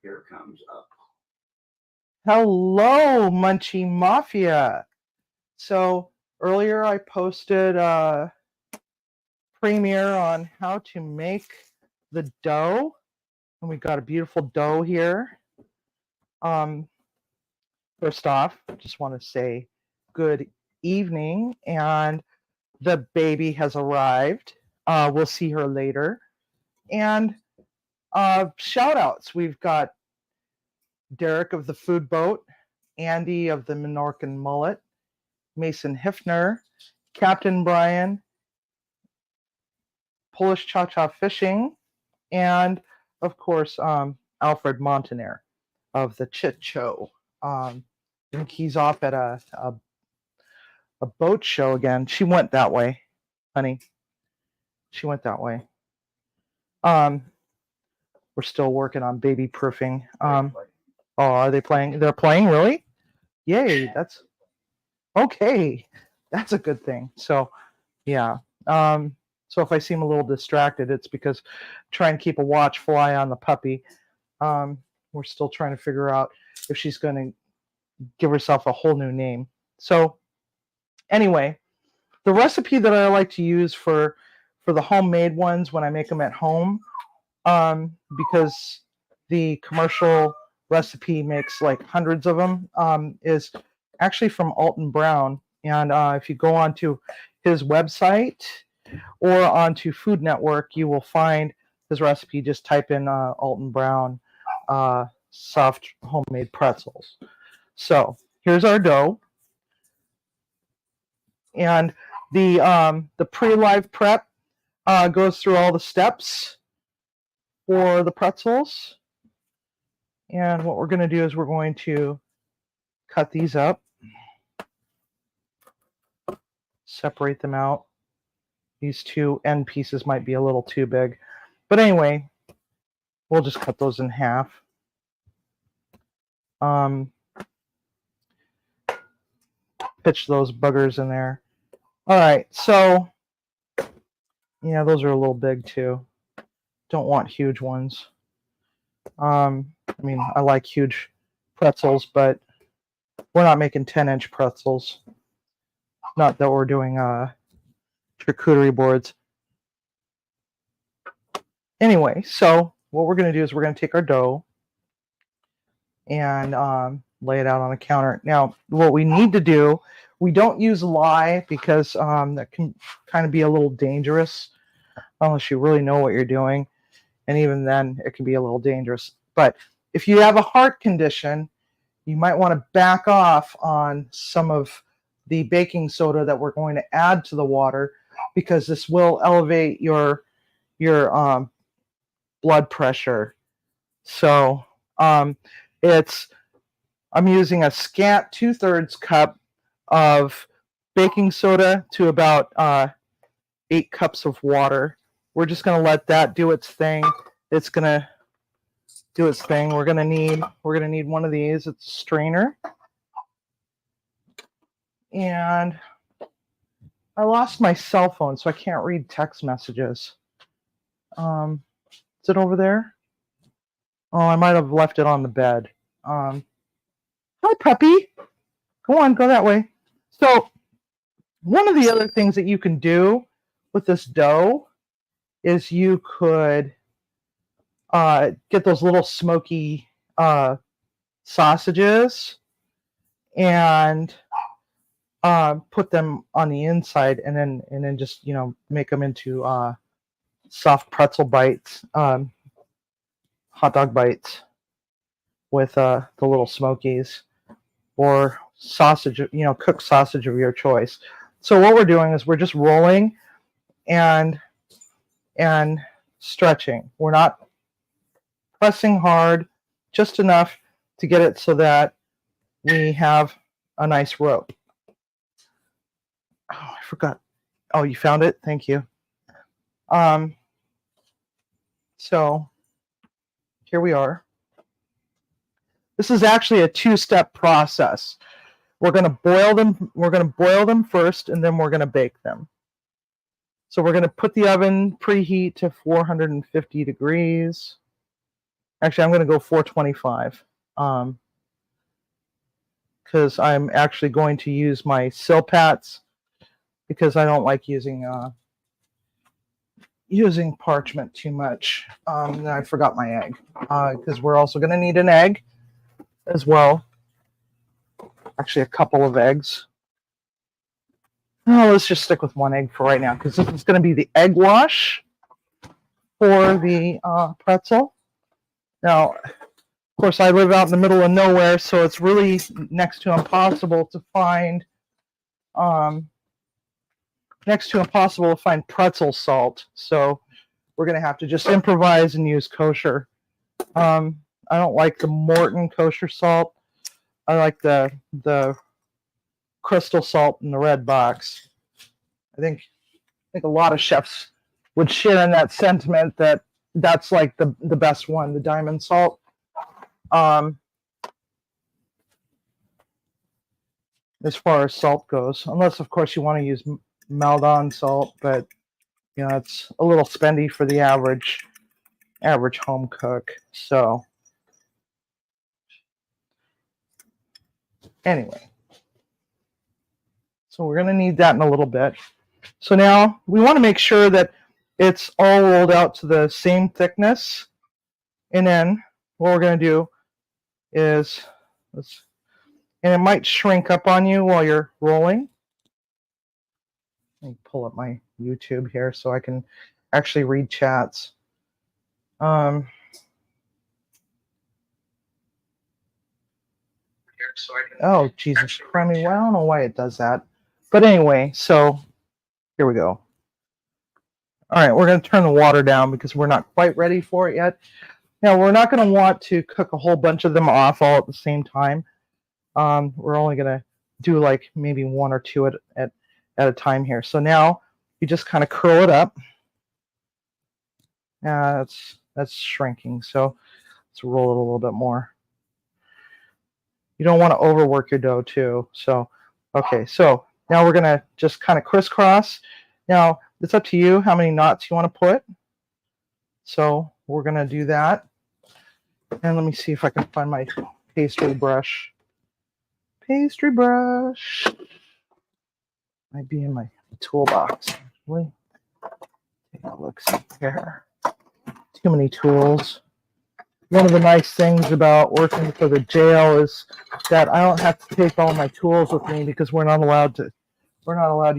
here comes up. Hello, Munchie Mafia. So earlier I posted a premiere on how to make the dough, and we got a beautiful dough here. First off, just want to say good evening, and the baby has arrived. We'll see her later. And shout outs. We've got Derek of the Food Boat, Andy of the Menorcan Mullet, Mason Hiffner, Captain Brian, Polish Cha-Cha Fishing, and of course Alfred Montaner of the Chit Show. I think he's off at a boat show again. She went that way, honey. She went that way. We're still working on baby proofing. Are they playing? They're playing, really? Yay! That's okay. That's a good thing. So, yeah. So if I seem a little distracted, it's because trying to keep a watchful eye on the puppy. We're still trying to figure out if she's going to give herself a whole new name. So anyway, the recipe that I like to use for the homemade ones when I make them at home, because the commercial recipe makes like hundreds of them, is actually from Alton Brown. And if you go onto his website or onto Food Network, you will find his recipe. Just type in Alton Brown soft homemade pretzels. So here's our dough, and the pre-live prep goes through all the steps for the pretzels. And what we're going to do is we're going to cut these up, separate them out. These two end pieces might be a little too big, but anyway, we'll just cut those in half. Pitch those buggers in there. All right, so yeah, those are a little big too. Don't want huge ones. I mean, I like huge pretzels, but we're not making 10-inch pretzels. Not that we're doing charcuterie boards. Anyway, so what we're going to do is we're going to take our dough and lay it out on a counter. Now, what we need to do, we don't use lye because that can kind of be a little dangerous unless you really know what you're doing. And even then, it can be a little dangerous. But if you have a heart condition, you might want to back off on some of the baking soda that we're going to add to the water, because this will elevate your blood pressure. So I'm using a scant 2/3 cup of baking soda to about 8 cups of water. We're just going to let that do its thing. It's going to do its thing. We're going to need one of these. It's a strainer. And I lost my cell phone, so I can't read text messages. Is it over there? Oh, I might have left it on the bed. Hi, puppy. Go on, go that way. So one of the other things that you can do with this dough is you could get those little smoky sausages and put them on the inside, and then just make them into soft pretzel bites, hot dog bites with the little smokies, or sausage, cooked sausage of your choice. So what we're doing is we're just rolling and stretching. We're not pressing hard, just enough to get it so that we have a nice rope. Oh, I forgot. Oh, you found it? Thank you. So here we are. This is actually a 2-step process. We're going to boil them. We're going to boil them first, and then we're going to bake them. So we're going to put the oven preheat to 450 degrees. Actually, I'm going to go 425. Because I'm actually going to use my Silpats because I don't like using parchment too much. And I forgot my egg because we're also going to need an egg as well. Actually, a couple of eggs. Oh, let's just stick with one egg for right now because this is going to be the egg wash for the pretzel. Now, of course, I live out in the middle of nowhere, so it's really next to impossible to find pretzel salt. So we're going to have to just improvise and use kosher. I don't like the Morton kosher salt. I like the crystal salt in the red box. I think a lot of chefs would share in that sentiment that that's like the best one, the diamond salt. As far as salt goes, unless of course you want to use Maldon salt, but you know it's a little spendy for the average home cook. So anyway, so we're going to need that in a little bit. So now we want to make sure that it's all rolled out to the same thickness. And then what we're going to do is, and it might shrink up on you while you're rolling. Let me pull up my YouTube here so I can actually read chats. Oh, Jesus Christ. Well, I don't know why it does that. But anyway, so here we go. All right, we're going to turn the water down because we're not quite ready for it yet. Now, we're not going to want to cook a whole bunch of them off all at the same time. We're only going to do like maybe one or two at a time here. So now you just kind of curl it up. That's shrinking. So let's roll it a little bit more. You don't want to overwork your dough too. So, okay, so now we're going to just kind of crisscross. Now, it's up to you how many knots you want to put. So we're going to do that. And let me see if I can find my pastry brush. Pastry brush. Might be in my toolbox, actually. Take a look here. Too many tools. One of the nice things about working for the jail is that I don't have to take all my tools with me because we're not allowed to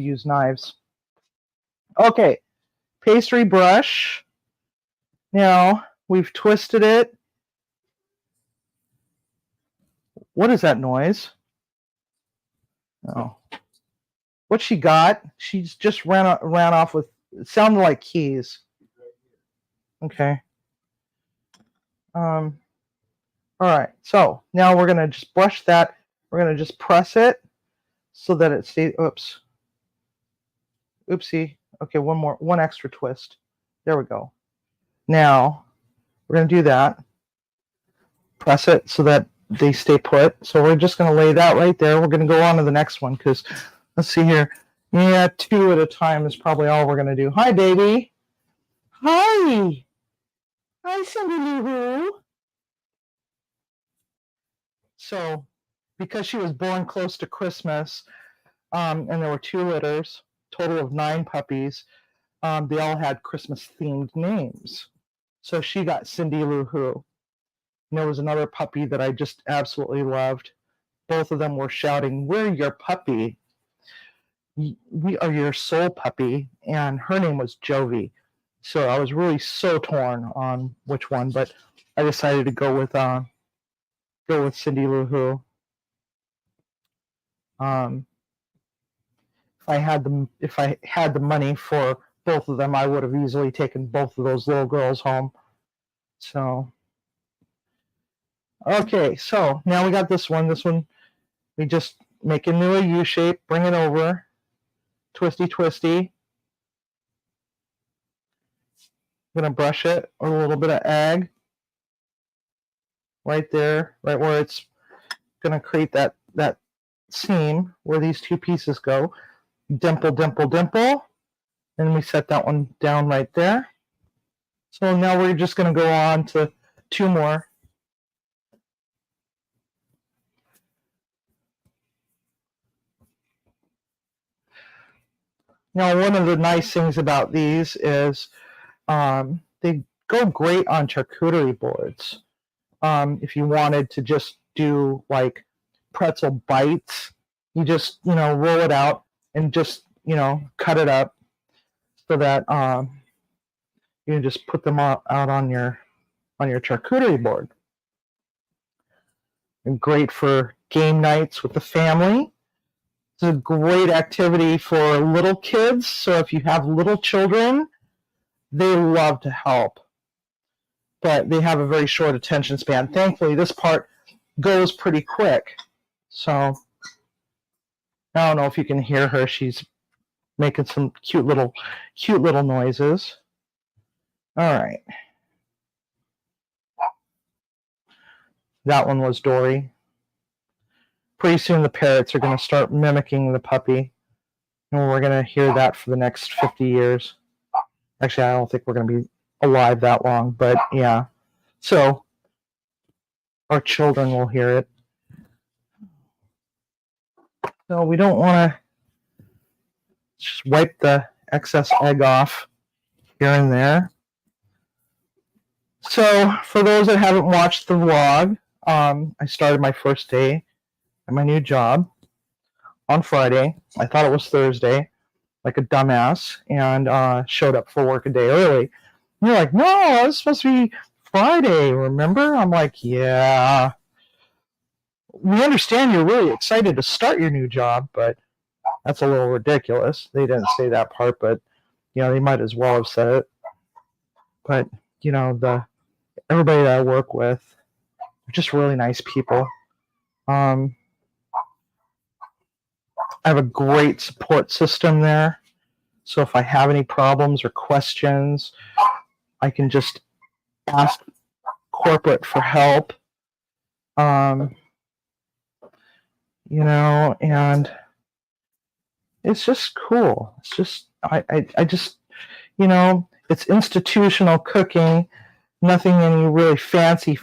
use knives. Okay, pastry brush. Now we've twisted it. What is that noise? Oh, what she got? She's just ran off with. It sounded like keys. Okay. All right. So now we're gonna just brush that. We're gonna just press it so that it stays. Oops. Oopsie. Okay, one extra twist. There we go. Now we're gonna do that. Press it so that they stay put. So we're just gonna lay that right there. We're gonna go on to the next one because let's see here. Yeah, 2 at a time is probably all we're gonna do. Hi, baby. Hi. Hi, Cindy Lou Who. So, because she was born close to Christmas, and there were 2 litters, total of 9 puppies, they all had Christmas-themed names. So she got Cindy Lou Who. And there was another puppy that I just absolutely loved. Both of them were shouting, "We're your puppy. We are your soul puppy." And her name was Jovi. So I was really so torn on which one, but I decided to go with Cindy Lou Who. If I had the money for both of them, I would have easily taken both of those little girls home. So, okay, so now we got this one. This one, we just make into a U shape, bring it over, twisty, twisty. I'm gonna brush it with a little bit of egg right there, right where it's gonna create that seam where these 2 pieces go. Dimple, dimple, dimple. And we set that one down right there. So now we're just going to go on to 2 more. Now, one of the nice things about these is they go great on charcuterie boards. If you wanted to just do like pretzel bites, you just, roll it out and just, cut it up so that you can just put them out on your charcuterie board. And great for game nights with the family. It's a great activity for little kids. So if you have little children, they love to help, but they have a very short attention span. Thankfully, this part goes pretty quick. So I don't know if you can hear her. She's making some cute little noises. All right. That one was Dory. Pretty soon the parrots are going to start mimicking the puppy, and we're going to hear that for the next 50 years. Actually, I don't think we're going to be alive that long, but yeah. So our children will hear it. So we don't want to just wipe the excess egg off here and there. So for those that haven't watched the vlog, I started my first day at my new job on Friday. I thought it was Thursday, like a dumbass, and showed up for work a day early. And you're like, no, it's supposed to be Friday, remember? I'm like, yeah. We understand you're really excited to start your new job, but that's a little ridiculous. They didn't say that part, but they might as well have said it. But everybody that I work with are just really nice people. I have a great support system there. So if I have any problems or questions, I can just ask corporate for help. And it's just cool. It's just, I just, it's institutional cooking, nothing any really fancy,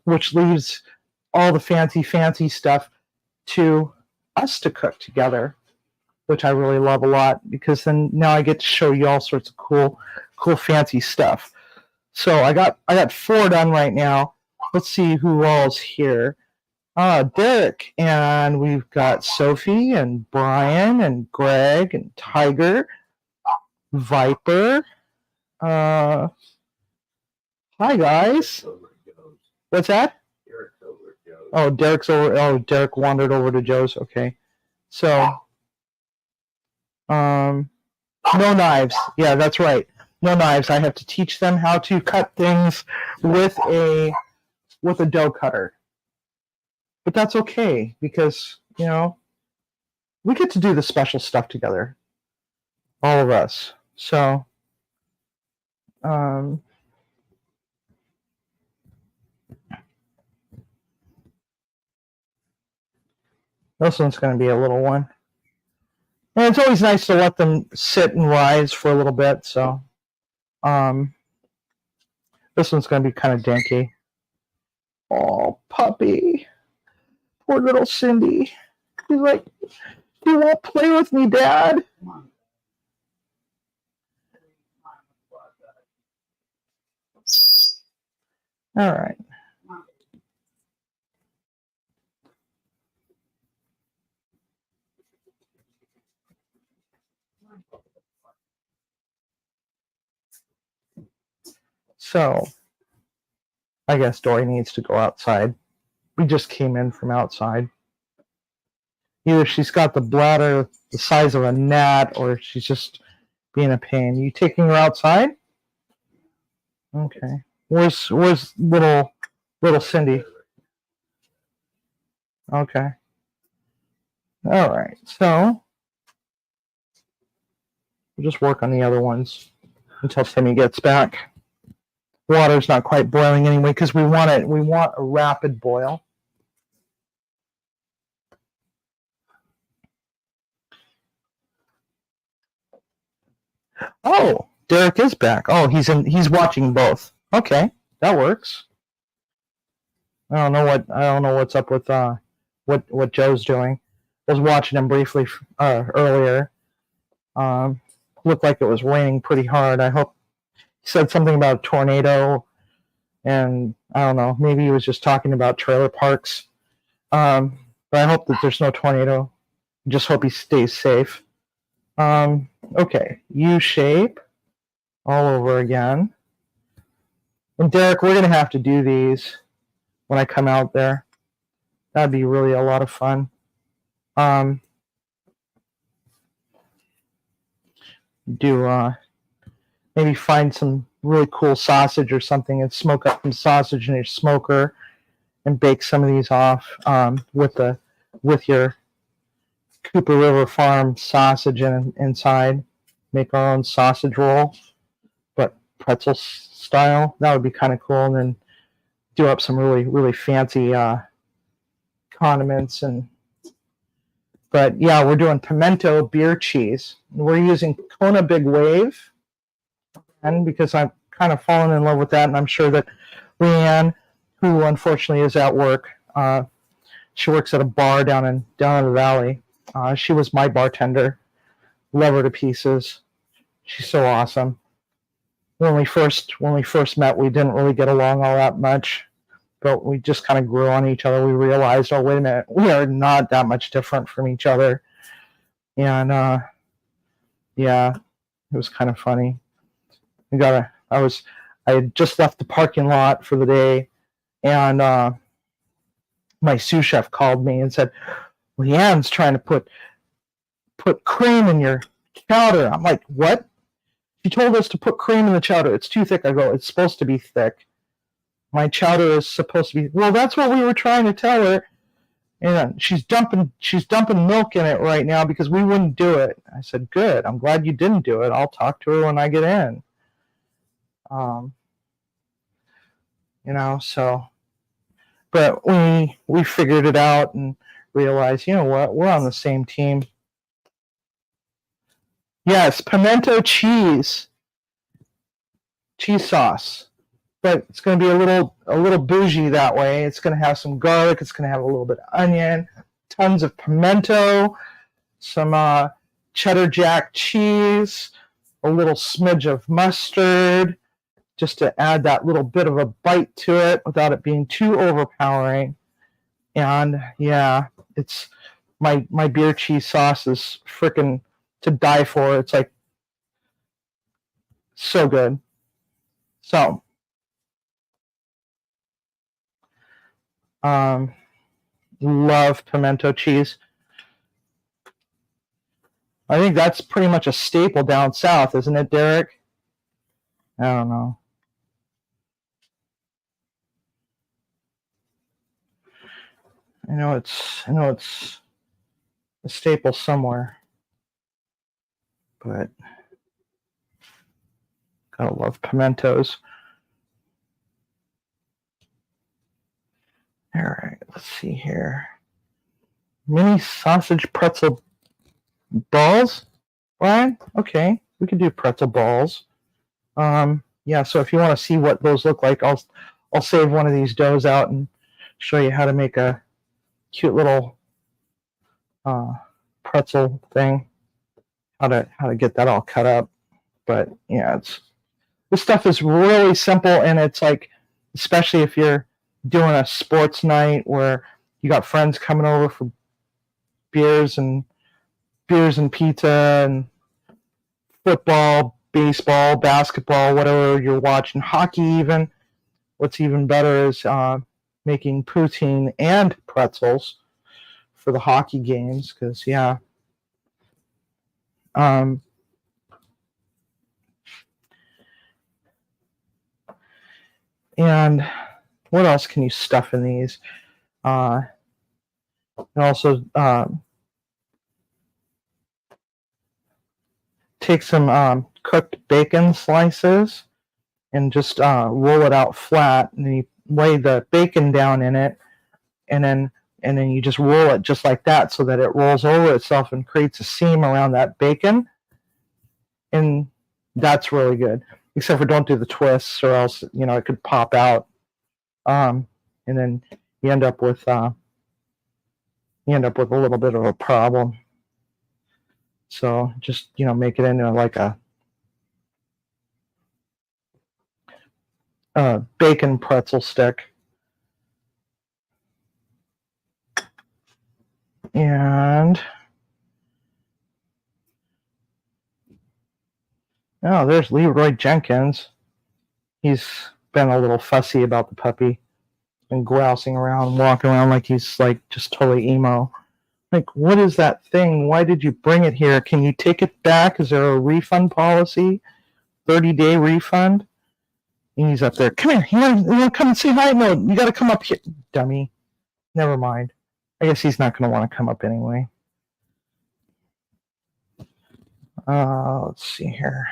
which leaves all the fancy stuff to us to cook together, which I really love a lot, because then now I get to show you all sorts of cool fancy stuff. So I got 4 done right now. Let's see who all's here. Derek, and we've got Sophie and Brian and Greg and Tiger, Viper. Hi guys. What's that? Oh, Derek's over. Oh, Derek wandered over to Joe's. Okay, so no knives. Yeah, that's right. No knives. I have to teach them how to cut things with a dough cutter. But that's okay, because we get to do the special stuff together, all of us. So this one's going to be a little one. And it's always nice to let them sit and rise for a little bit. So this one's going to be kind of dinky. Oh, puppy. Poor little Cindy. She's like, you won't play with me, Dad. All right. So I guess Dory needs to go outside. We just came in from outside. Either she's got the bladder the size of a gnat, or she's just being a pain. You taking her outside? Okay. Where's little Cindy? Okay. All right. So we'll just work on the other ones until Timmy gets back. Water's not quite boiling anyway, because we want a rapid boil. Oh, Derek is back. Oh, he's watching both. Okay, that works. I don't know what's up with what Joe's doing. I was watching him briefly earlier. Um, Looked like it was raining pretty hard. I hope he said something about a tornado, and I don't know. Maybe he was just talking about trailer parks. But I hope that there's no tornado. Just hope he stays safe. Okay, U shape all over again. And Derek, we're gonna have to do these when I come out there. That'd be really a lot of fun. Maybe find some really cool sausage or something and smoke up some sausage in your smoker and bake some of these off with your Cooper River Farm sausage inside. Make our own sausage roll, but pretzel style. That would be kind of cool. And then do up some really fancy condiments. But yeah, we're doing pimento beer cheese. We're using Kona Big Wave, and because I've kind of fallen in love with that, and I'm sure that Leanne, who unfortunately is at work, she works at a bar down in the valley. She was my bartender. Love her to pieces. She's so awesome. When we first met, we didn't really get along all that much, but we just kind of grew on each other. We realized, oh, wait a minute, we are not that much different from each other. And yeah, it was kind of funny. I had just left the parking lot for the day, and my sous chef called me and said, Leanne's trying to put cream in your chowder. I'm like, what? She told us to put cream in the chowder. It's too thick. I go, it's supposed to be thick. My chowder is supposed to be. Well, that's what we were trying to tell her. And she's dumping milk in it right now because we wouldn't do it. I said, good. I'm glad you didn't do it. I'll talk to her when I get in. So, but we figured it out and realized, you know what, we're on the same team. Yes, pimento cheese sauce, but it's going to be a little bougie that way. It's going to have some garlic. It's going to have a little bit of onion, tons of pimento, some cheddar jack cheese, a little smidge of mustard, just to add that little bit of a bite to it without it being too overpowering. And yeah, it's my beer cheese sauce is freaking to die for. It's like so good. So love pimento cheese. I think that's pretty much a staple down south, isn't it, Derek? I don't know. I know it's a staple somewhere, but gotta love pimentos. All right, let's see here. Mini sausage pretzel balls, Brian? Okay, we can do pretzel balls. Yeah, so if you want to see what those look like, I'll save one of these doughs out and show you how to make a cute little pretzel thing. How to get that all cut up. But yeah, this stuff is really simple, and it's like, especially if you're doing a sports night where you got friends coming over for beers and pizza and football, baseball, basketball, whatever you're watching, hockey even. What's even better is making poutine and pretzels for the hockey games, because yeah. And what else can you stuff in these? And also take some cooked bacon slices and just roll it out flat, and then you lay the bacon down in it, and then you just roll it just like that so that it rolls over itself and creates a seam around that bacon, and that's really good. Except for don't do the twists, or else it could pop out. and then you end up with a little bit of a problem. So just make it into like a bacon pretzel stick. And oh, there's Leroy Jenkins. He's been a little fussy about the puppy and grousing around, walking around like he's like just totally emo. Like, what is that thing? Why did you bring it here? Can you take it back? Is there a refund policy? 30-day refund? And he's up there. Come here. You want to come and say hi? No, you got to come up here. Dummy. Never mind. I guess he's not going to want to come up anyway. Let's see here.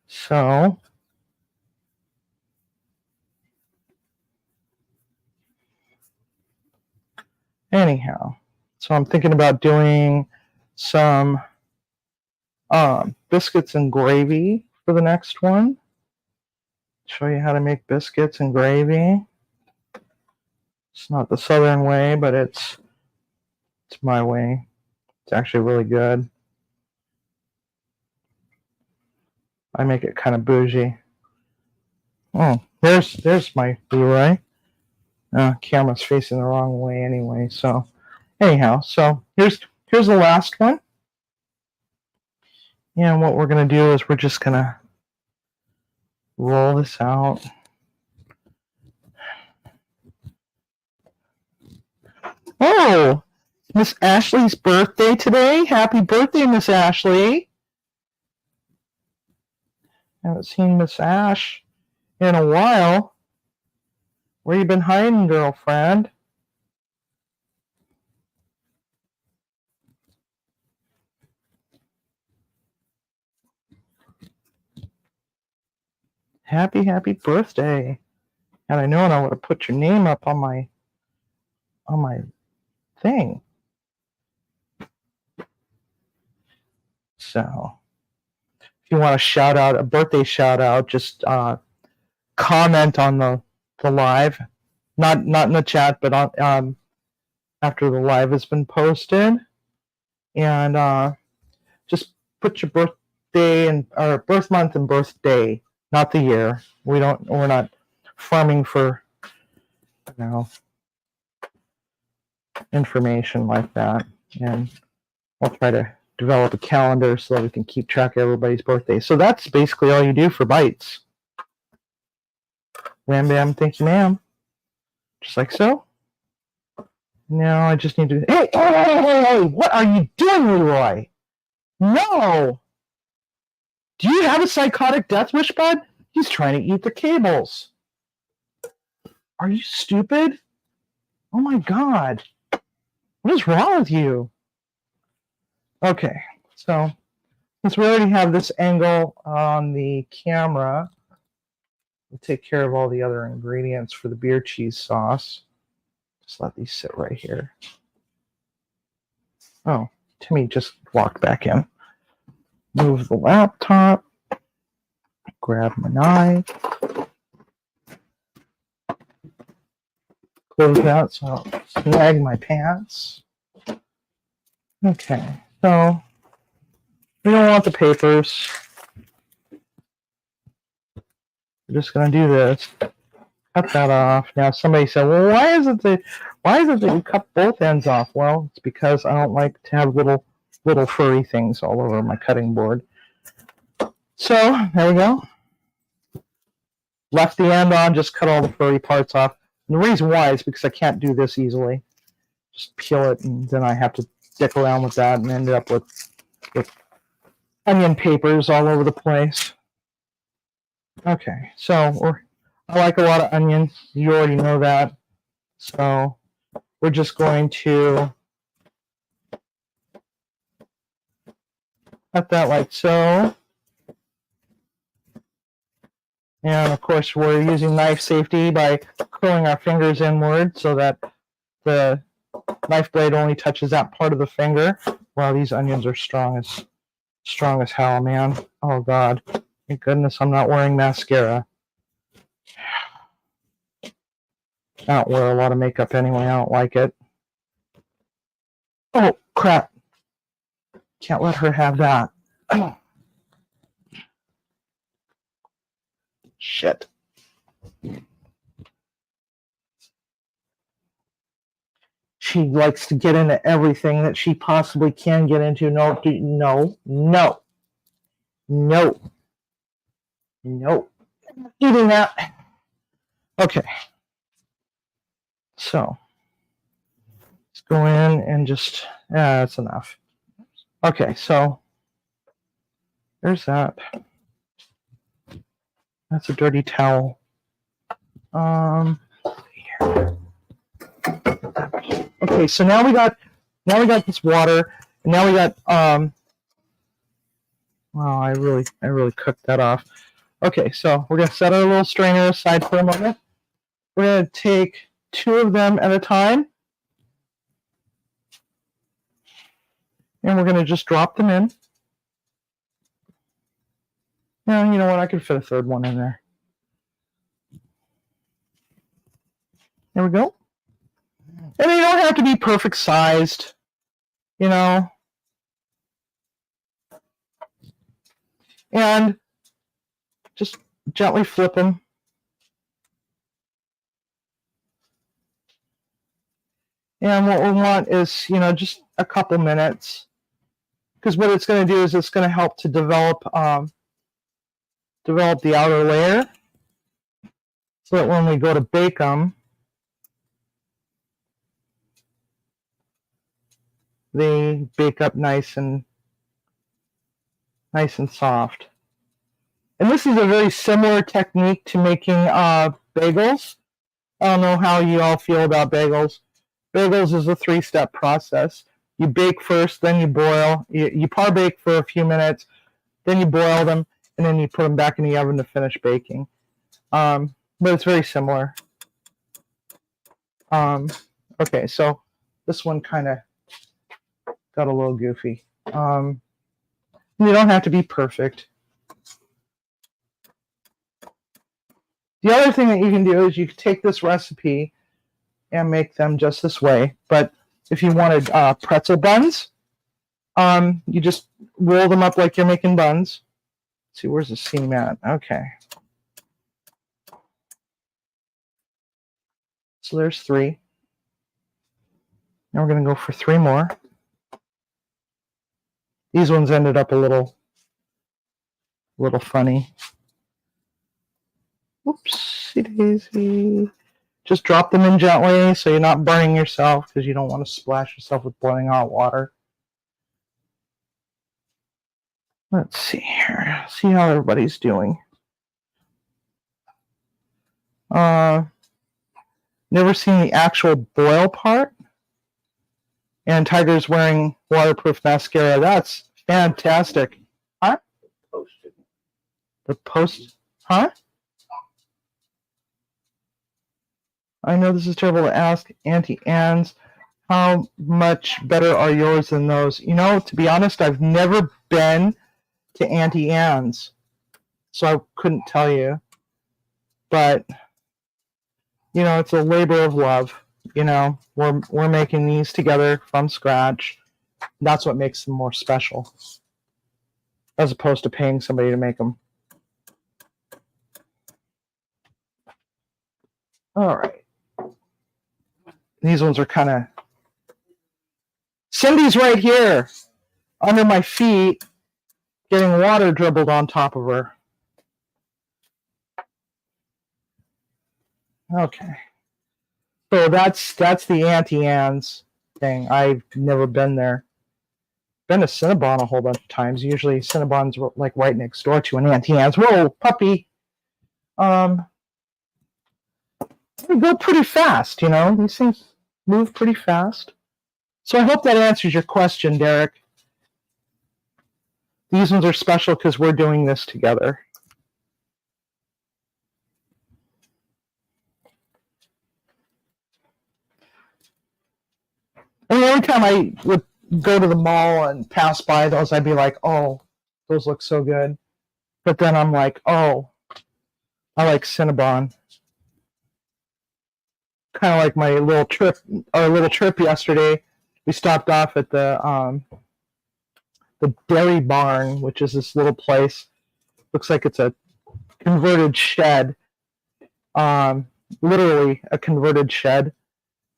So, anyhow, so I'm thinking about doing some biscuits and gravy for the next one. Show you how to make biscuits and gravy. It's not the Southern way, but it's my way. It's actually really good. I make it kind of bougie. Oh, there's my Leroy. Camera's facing the wrong way anyway. So anyhow, so here's the last one. And what we're gonna do is we're just gonna roll this out. Oh, Miss Ashley's birthday today. Happy birthday, Miss Ashley. Haven't seen Miss Ash in a while. Where you been hiding, girlfriend? Happy birthday. And I know I would have put your name up on my thing. So if you want a birthday shout out, just comment on the live. Not in the chat, but on after the live has been posted. And just put your birthday or birth month and birthday, not the year. We're not farming for information like that. And I'll try to develop a calendar so that we can keep track of everybody's birthday. So that's basically all you do for bites. Wham bam, thank you, ma'am. Just like so. Now I just need to. Hey, what are you doing, Leroy? No. Do you have a psychotic death wish, bud? He's trying to eat the cables. Are you stupid? Oh my God. What is wrong with you? Okay, so since we already have this angle on the camera, we'll take care of all the other ingredients for the beer cheese sauce. Just let these sit right here. Oh, Timmy just walked back in. Move the laptop. Grab my knife. Close that so I'll snag my pants. Okay, so we don't want the papers. We're just going to do this. Cut that off. Now somebody said, well, why is it that you cut both ends off? Well, it's because I don't like to have little furry things all over my cutting board. So there we go. Left the end on, just cut all the furry parts off. And the reason why is because I can't do this easily. Just peel it, and then I have to dick around with that and end up with onion papers all over the place. Okay, so I like a lot of onions. You already know that. So we're just going to cut that like so. And of course, we're using knife safety by curling our fingers inward so that the knife blade only touches that part of the finger. Wow, these onions are strong as hell, man. Oh God. Thank goodness I'm not wearing mascara. I don't wear a lot of makeup anyway. I don't like it. Oh, crap. Can't let her have that. Oh, shit. She likes to get into everything that she possibly can get into. No, no, no, no, no. Eating that. Okay. So, let's go in and just, that's enough. Okay, so, there's that. That's a dirty towel. Okay, so now we got this water, and now we got wow, I really cooked that off. Okay, so we're gonna set our little strainer aside for a moment. We're gonna take 2 of them at a time, and we're gonna just drop them in. Yeah, you know what? I could fit a 3rd one in there. There we go. And they don't have to be perfect sized, you know. And just gently flip them. And what we want is, you know, just a couple minutes. Because what it's going to do is it's going to help to develop the outer layer. So that when we go to bake them, they bake up nice and soft. And this is a very similar technique to making bagels. I don't know how you all feel about bagels. Bagels is a 3-step process. You bake first, then you boil. You par-bake for a few minutes, then you boil them, and then you put them back in the oven to finish baking. But it's very similar. Okay, so this one kind of got a little goofy. You don't have to be perfect. The other thing that you can do is you can take this recipe and make them just this way. But if you wanted pretzel buns, you just roll them up like you're making buns. Let's see, where's the seam at? Okay. So there's 3. Now we're going to go for 3 more. These ones ended up a little funny. Oopsie daisy. Just drop them in gently so you're not burning yourself because you don't want to splash yourself with boiling hot water. Let's see here. See how everybody's doing. Never seen the actual boil part. And Tiger's wearing waterproof mascara. That's fantastic. Huh? The post, huh? I know this is terrible to ask, Auntie Anne's. How much better are yours than those? You know, to be honest, I've never been to Auntie Anne's, so I couldn't tell you. But, you know, it's a labor of love. You know, we're making these together from scratch. That's what makes them more special, as opposed to paying somebody to make them. All right. These ones are kind of... Cindy's right here under my feet getting water dribbled on top of her. Okay. So that's the Auntie Anne's thing. I've never been there. Been to Cinnabon a whole bunch of times. Usually Cinnabon's like right next door to an Auntie Anne's. Whoa, puppy. They go pretty fast, you know. These things move pretty fast. So I hope that answers your question, Derek. These ones are special because we're doing this together. And every time I would go to the mall and pass by those, I'd be like, oh, those look so good. But then I'm like, oh, I like Cinnabon. Kind of like my little trip yesterday. We stopped off at the Dairy Barn, which is this little place. Looks like it's a converted shed. Literally a converted shed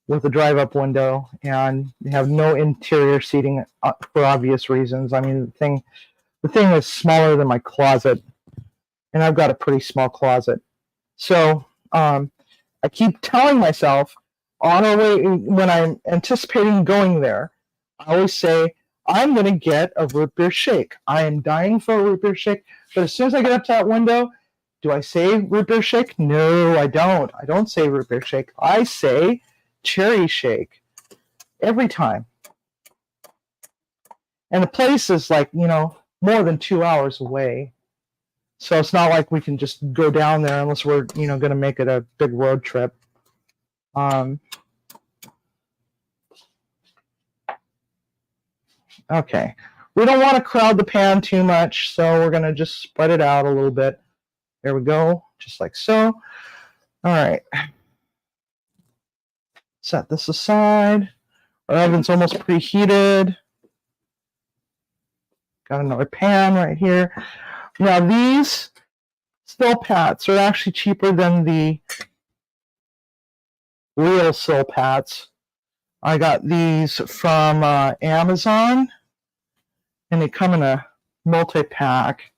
with a drive-up window, and they have no interior seating for obvious reasons. I mean, the thing is smaller than my closet, and I've got a pretty small closet. So I keep telling myself on our way, when I'm anticipating going there, I always say, I'm going to get a root beer shake. I am dying for a root beer shake, but as soon as I get up to that window, do I say root beer shake? No, I don't. I don't say root beer shake. I say cherry shake every time. And the place is like, more than 2 hours away. So it's not like we can just go down there unless we're, going to make it a big road trip. Okay. We don't want to crowd the pan too much, so we're going to just spread it out a little bit. There we go, just like so. All right. Set this aside. Our oven's almost preheated. Got another pan right here. Now these Sil Pats are actually cheaper than the real Sil Pats. I got these from Amazon, and they come in a multi-pack.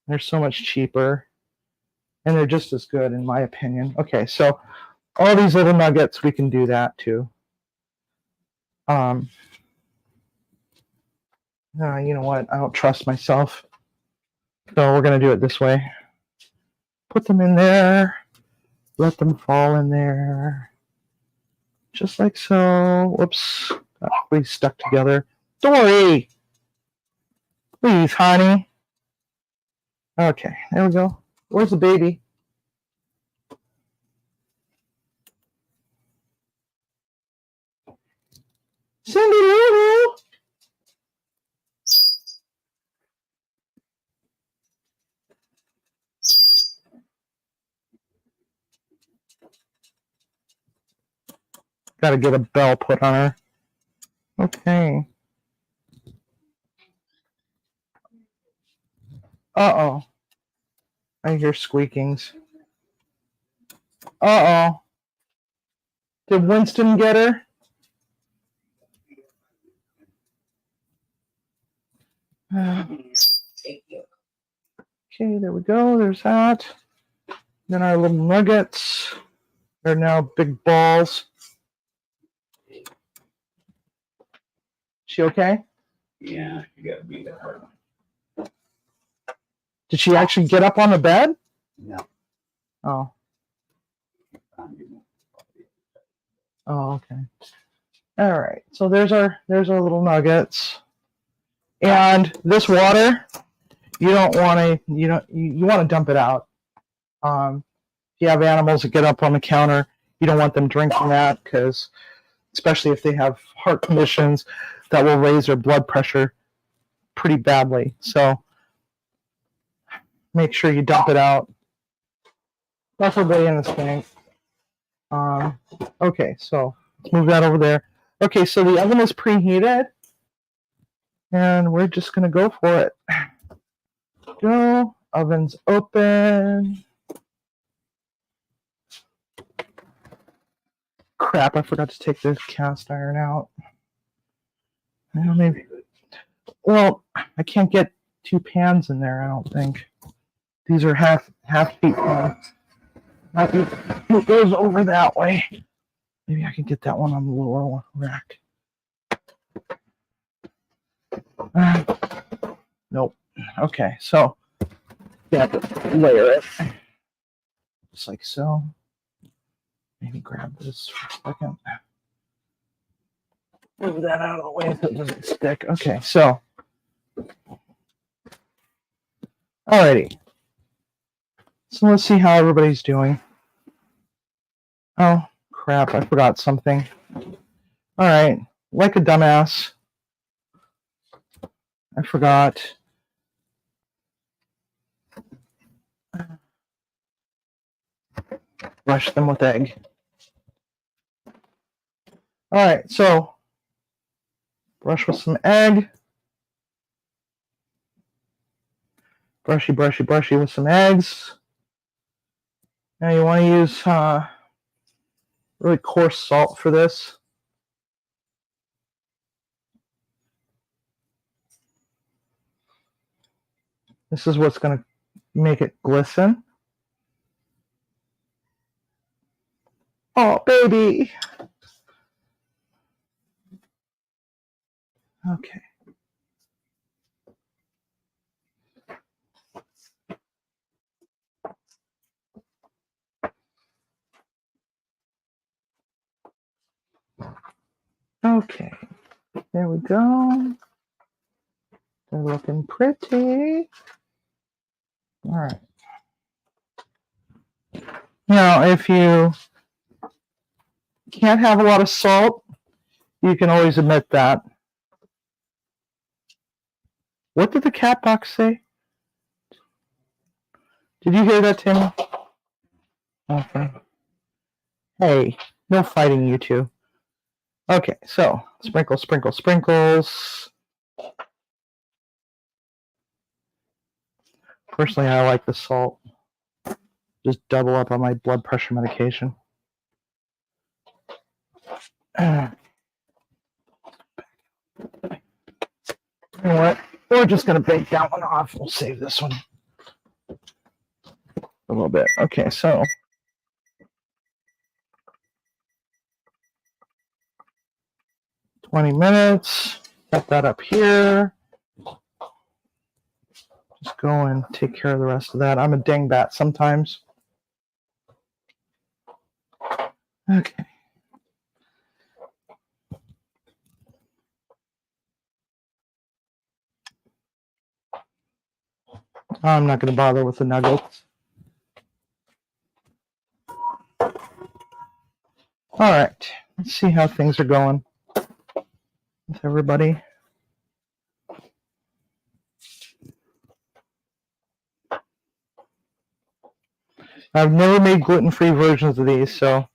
They're so much cheaper, and they're just as good in my opinion. Okay, so all these little nuggets, we can do that too. You know what? I don't trust myself. So we're going to do it this way. Put them in there. Let them fall in there. Just like so. Whoops. Got really stuck together. Dory! Please, honey. Okay, there we go. Where's the baby? Cindy, gotta get a bell put on her. Okay. Uh-oh. I hear squeakings. Uh-oh. Did Winston get her? Okay, there we go. There's that. Then our little nuggets. They're now big balls. She okay? Yeah, you gotta be there. Did she actually get up on the bed? No. Oh. Oh, okay. All right. So there's our little nuggets. And this water, you don't want to you want to dump it out. If you have animals that get up on the counter, you don't want them drinking that, because especially if they have heart conditions, that will raise their blood pressure pretty badly. So make sure you dump it out. Preferably in the sink. Okay, so let's move that over there. Okay, so the oven is preheated, and we're just gonna go for it. Go. Oven's open. Crap, I forgot to take the cast iron out. Maybe. Well, I can't get 2 pans in there, I don't think. These are half heat pans. It goes over that way. Maybe I can get that one on the lower rack. Nope. Okay, so you have to layer it. Just like so. Maybe grab this for a second. Move that out of the way so it doesn't stick. Okay, so. Alrighty. So let's see how everybody's doing. Oh, crap, I forgot something. Alright, like a dumbass. I forgot brush them with egg. All right, so brush with some egg. Brushy, brushy, brushy with some eggs. Now you want to use really coarse salt for this. This is what's going to make it glisten. Oh, baby. Okay. Okay. There we go. They're looking pretty. All right. Now, if you can't have a lot of salt, you can always omit that. What did the cat box say? Did you hear that, Tim? Okay. Hey, no fighting, you two. Okay, so sprinkle, sprinkle, sprinkles. Personally, I like the salt. Just double up on my blood pressure medication. You know what? We're just going to bake that one off. We'll save this one a little bit. Okay, so 20 minutes. Set that up here. Just go and take care of the rest of that. I'm a dingbat sometimes. Okay. I'm not going to bother with the nuggets. All right. Let's see how things are going with everybody. I've never made gluten-free versions of these, so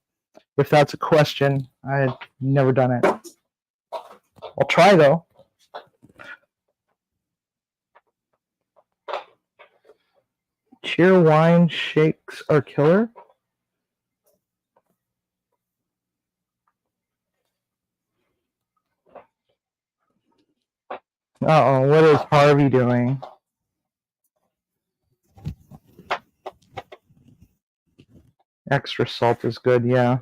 if that's a question, I've never done it. I'll try, though. Cheer wine shakes are killer. Uh-oh, what is Harvey doing? Extra salt is good, yeah.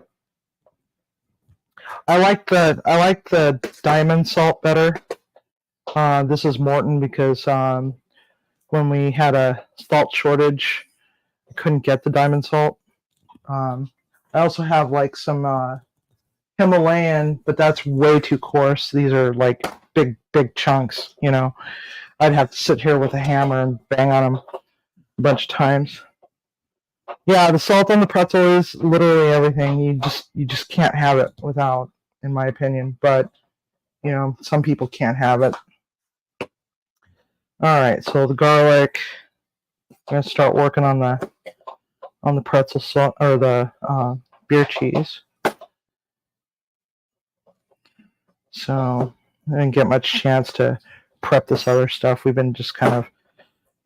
I like the diamond salt better. This is Morton because when we had a salt shortage, I couldn't get the diamond salt. I also have like some Himalayan, but that's way too coarse. These are like big chunks, you know. I'd have to sit here with a hammer and bang on them a bunch of times. Yeah, the salt on the pretzel is literally everything. You just can't have it without, in my opinion. But you know, some people can't have it. All right, so the garlic. I'm gonna start working on the pretzel salt or the beer cheese. So I didn't get much chance to prep this other stuff. We've been just kind of,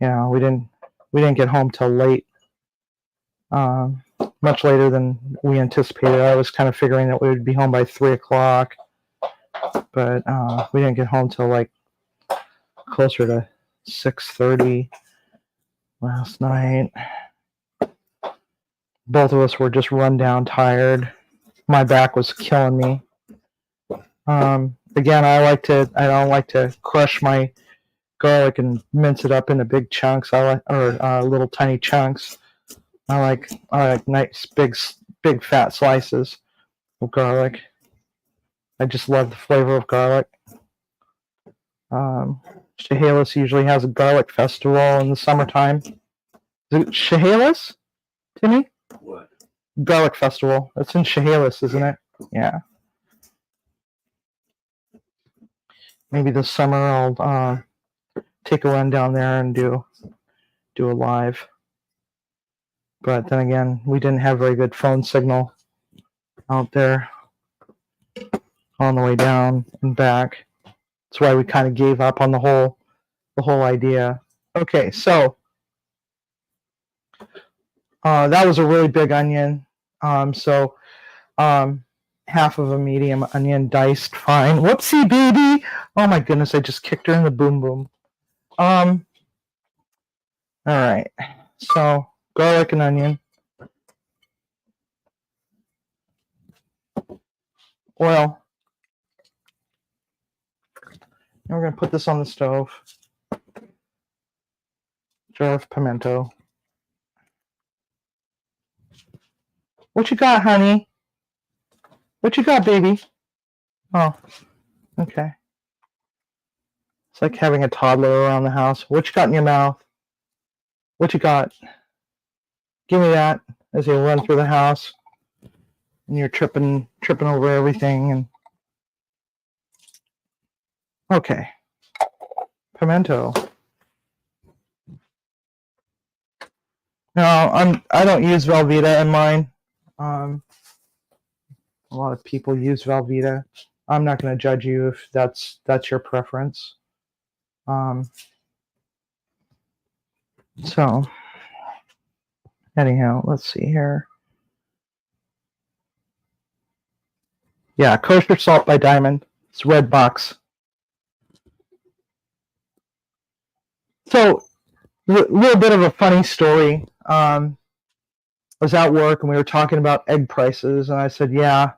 you know, we didn't get home till late. Much later than we anticipated. I was kind of figuring that we would be home by 3 o'clock, but we didn't get home till like closer to 6:30 last night. Both of us were just run down, tired. My back was killing me. Again, I don't like to crush my garlic and mince it up into big chunks. Little tiny chunks. I like nice big fat slices of garlic. I just love the flavor of garlic. Chehalis usually has a garlic festival in the summertime. Is it Chehalis, Timmy? What? Garlic festival. That's in Chehalis, isn't it? Yeah. Maybe this summer I'll take a run down there and do a live. But then again, we didn't have very good phone signal out there on the way down and back. That's why we kind of gave up on the whole idea. Okay, so that was a really big onion. So half of a medium onion diced fine. Whoopsie baby! Oh my goodness, I just kicked her in the boom boom. All right. So garlic and onion. Oil. And we're gonna put this on the stove. Jar of pimento. What you got, honey? What you got, baby? Oh, okay. It's like having a toddler around the house. What you got in your mouth? What you got? Give me that as you run through the house. And you're tripping over everything. And okay. Pimento. No, I don't use Velveeta in mine. A lot of people use Velveeta. I'm not going to judge you if that's your preference. So anyhow, let's see here. Yeah, kosher salt by Diamond. It's red box. So a little bit of a funny story. I was at work and we were talking about egg prices, and I said, yeah,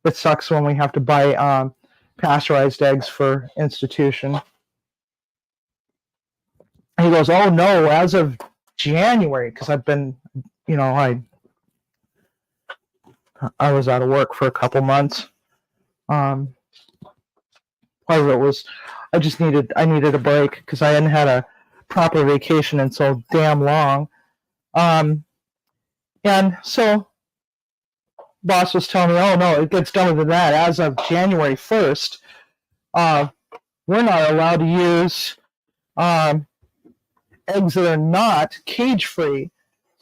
it sucks when we have to buy pasteurized eggs for institution. And he goes, oh no, as of January, because I've been, I was out of work for a couple months. Part of it was I needed a break because I hadn't had a proper vacation in so damn long. And so boss was telling me, oh no, it gets dumber than that. As of January 1st, we're not allowed to use eggs that are not cage free.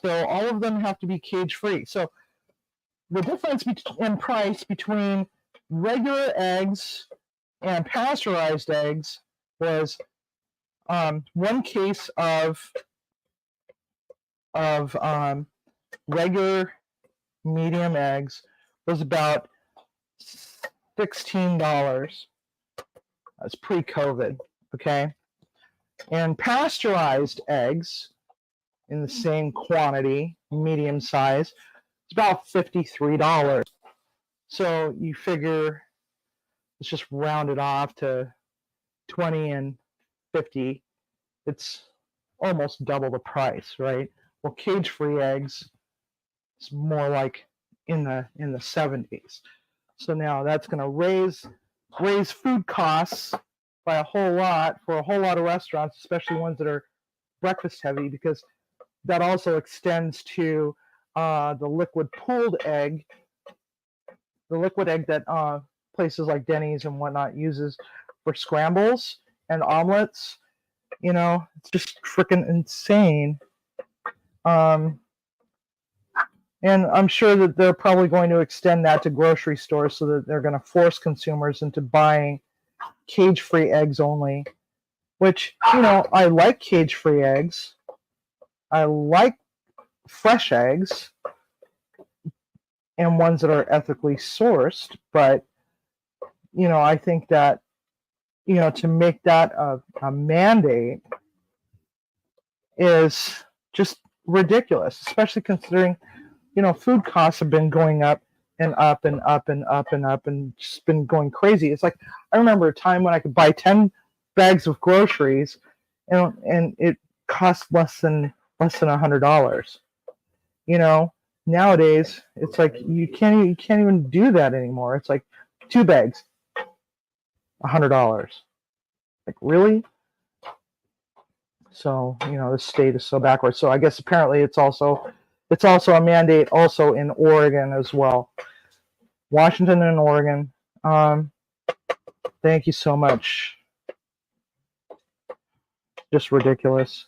So all of them have to be cage free. So the difference in price between regular eggs and pasteurized eggs was one case of regular medium eggs was about $16. That's pre-COVID, okay? And pasteurized eggs in the same quantity, medium size, it's about $53. So you figure, let's just round it off to 20 and 50. It's almost double the price, right? Well, cage-free eggs is more like in the 70s. So now that's going to raise food costs by a whole lot for a whole lot of restaurants, especially ones that are breakfast heavy, because that also extends to the liquid pooled egg, the liquid egg that places like Denny's and whatnot uses for scrambles and omelets. It's just freaking insane. And I'm sure that they're probably going to extend that to grocery stores so that they're going to force consumers into buying cage-free eggs only, which, I like cage-free eggs. I like fresh eggs and ones that are ethically sourced, but, I think that, to make that a mandate is just ridiculous, especially considering food costs have been going up and up and up and up and up and just been going crazy. It's like I remember a time when I could buy 10 bags of groceries and it cost less than $100. Nowadays it's like you can't even do that anymore. It's like 2 bags, $100. Like, really? So the state is so backwards. So I guess apparently it's also a mandate also in Oregon as well. Washington and Oregon. Thank you so much. Just ridiculous.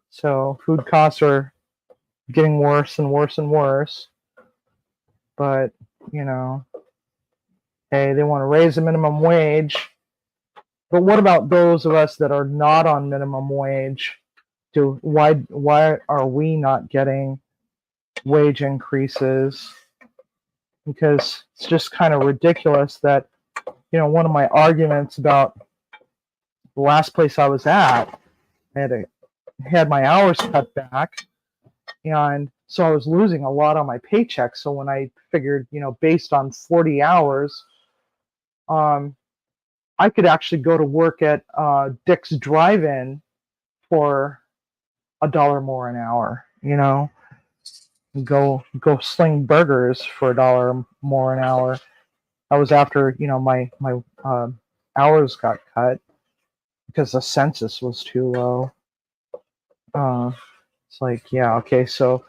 So food costs are getting worse and worse and worse. But, you know, hey, they want to raise the minimum wage. But what about those of us that are not on minimum wage? Why are we not getting wage increases? Because it's just kind of ridiculous that, you know, one of my arguments about the last place I was at, I had my hours cut back, and so I was losing a lot on my paycheck. So when I figured, you know, based on 40 hours, I could actually go to work at Dick's Drive-In for $1 more an hour. You know, go sling burgers for $1 more an hour. That was after, you know, my hours got cut because the census was too low. It's like, yeah, okay, so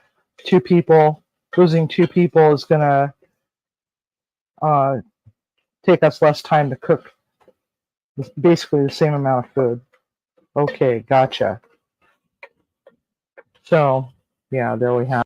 losing two people is gonna take us less time to cook basically the same amount of food. Okay, gotcha. So, yeah, there we have.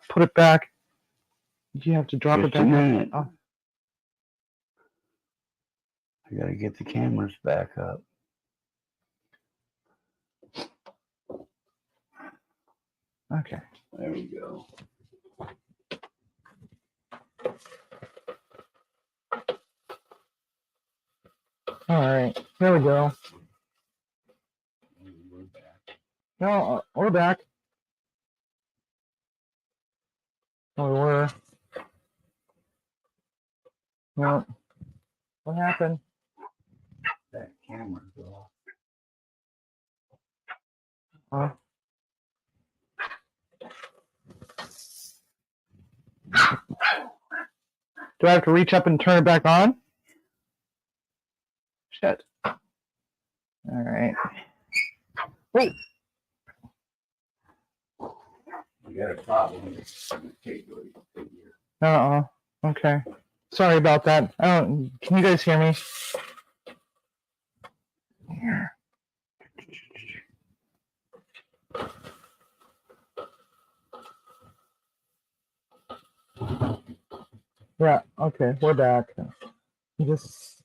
Put it back. You have to drop Just it a back. minute. Oh. I gotta get the cameras back up. Okay. There we go. All right. There we go. We're back. No, we're back. Oh, we were. No. What happened? That camera's off. Oh. Do I have to reach up and turn it back on? Shit. All right. Wait. We got a problem. Uh-oh. Okay. Sorry about that. Can you guys hear me? Here. Yeah. Okay, we're back. Just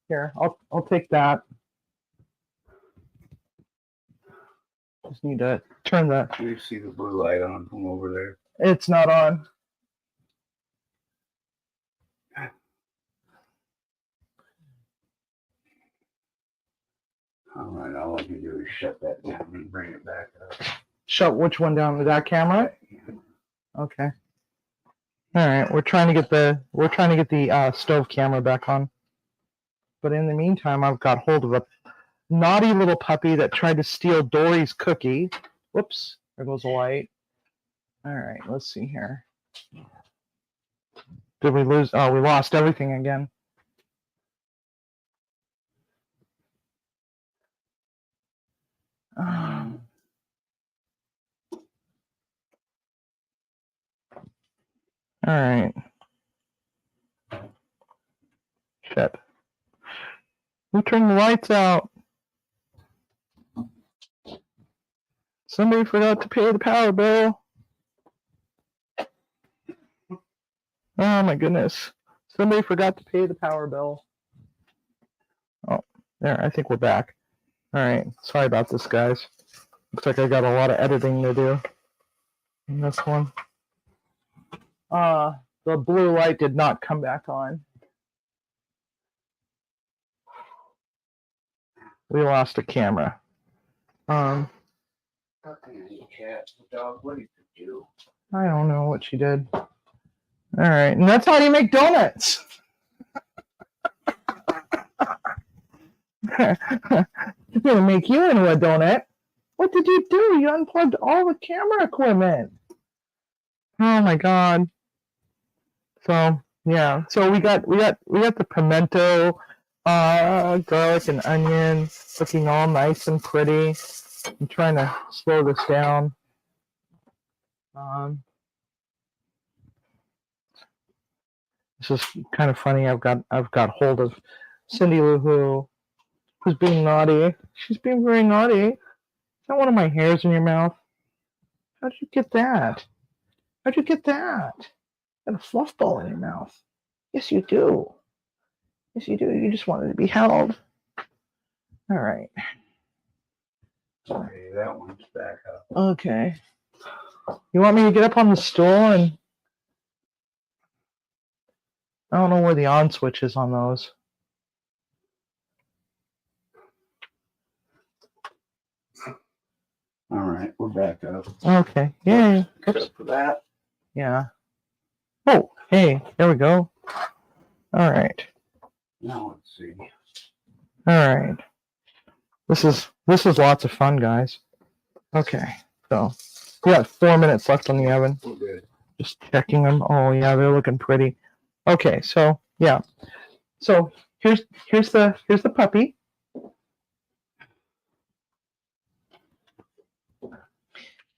here. I'll take that. Just need to turn the. Do you see the blue light on from over there? It's not on. All right, all I can do is shut that down and bring it back up. Shut which one down? That camera? Okay. All right. We're trying to get the stove camera back on. But in the meantime, I've got hold of a naughty little puppy that tried to steal Dory's cookie. Whoops. There goes the light. All right. Let's see here. Did we lose? Oh, we lost everything again. All right. Shit. Who turned the lights out? Somebody forgot to pay the power bill. Oh my goodness. Somebody forgot to pay the power bill. Oh, there. I think we're back. All right. Sorry about this, guys. Looks like I got a lot of editing to do in this one. The blue light did not come back on. We lost a camera. Okay, cat, dog, what did you do? I don't know what she did. All right, and that's how you make donuts. It's gonna make you into a donut. What did you do? You unplugged all the camera equipment. Oh my god. So yeah, so we got the pimento, garlic and onion looking all nice and pretty. I'm trying to slow this down. This is kind of funny. I've got hold of Cindy Lou who's being naughty. She's being very naughty. Is that one of my hairs in your mouth? How'd you get that? How'd you get that? You got a fluff ball in your mouth. Yes, you do. Yes, you do. You just wanted to be held. All right. Okay, that one's back up. Okay. You want me to get up on the stool and I don't know where the on switch is on those. All right, we're back up. Okay. Yay. Except for that. Yeah. Oh, hey, there we go. All right. Now let's see. All right. This is lots of fun, guys. Okay. So we got 4 minutes left on the oven. We're good. Just checking them. Oh yeah, they're looking pretty. Okay, so yeah. So here's the puppy.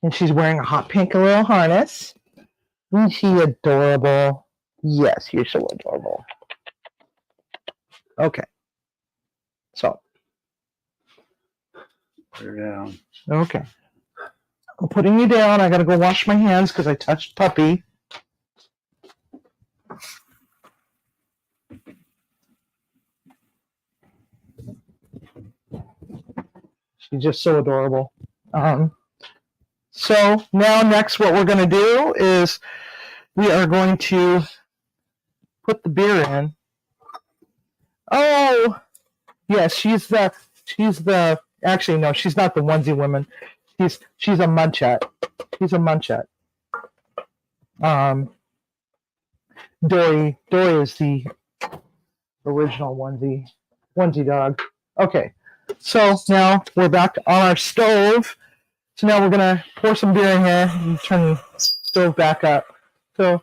And she's wearing a hot pink little harness. Isn't she adorable? Yes, you're so adorable. Okay. So. Put her down. Okay. I'm putting you down. I gotta go wash my hands because I touched puppy. She's just so adorable. So now next what we're going to do is we are going to put the beer in. Oh, yes, she's the actually no, she's not the onesie woman. She's a munchette. She's a munchette. Dory is the original onesie dog. Okay. So now we're back on our stove. So now we're gonna pour some beer in here and turn the stove back up. So,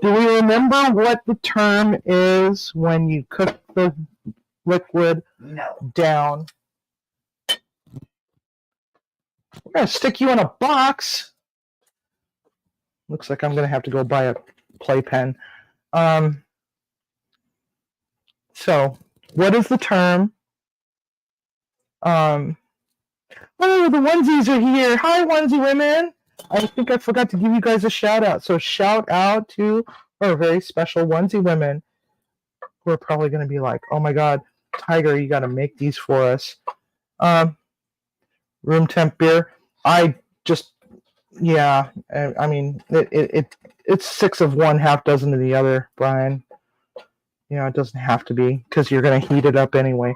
do we remember what the term is when you cook the liquid down? We're gonna stick you in a box. Looks like I'm gonna have to go buy a playpen. So, what is the term? Oh, the onesies are here. Hi, onesie women. I think I forgot to give you guys a shout out. So shout out to or very special onesie women who are probably going to be like, oh my God, Tiger, you got to make these for us. Room temp beer. I just, yeah, I mean, it's 6 of one, half dozen of the other, Brian. You know, it doesn't have to be because you're going to heat it up anyway.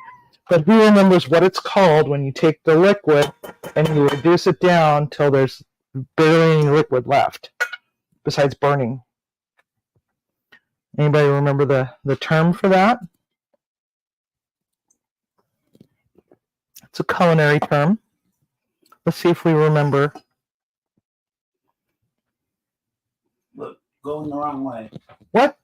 But who remembers what it's called when you take the liquid and you reduce it down till there's barely any liquid left besides burning? Anybody remember the term for that? It's a culinary term. Let's see if we remember. Look, going the wrong way. What?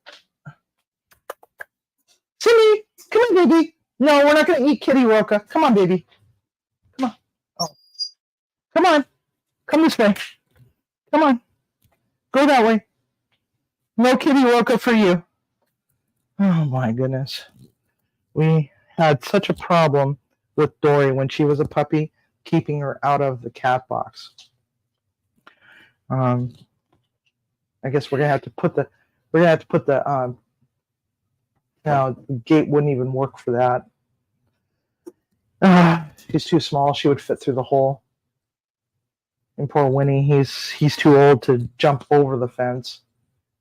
Cindy, come on, baby. No, we're not going to eat kitty roca. Come on, baby. Come on. Oh. Come on. Come this way. Come on. Go that way. No kitty roca for you. Oh, my goodness. We had such a problem with Dory when she was a puppy, keeping her out of the cat box. I guess we're gonna have to put the now the gate wouldn't even work for that. She's too small. She would fit through the hole. And poor Winnie, he's too old to jump over the fence.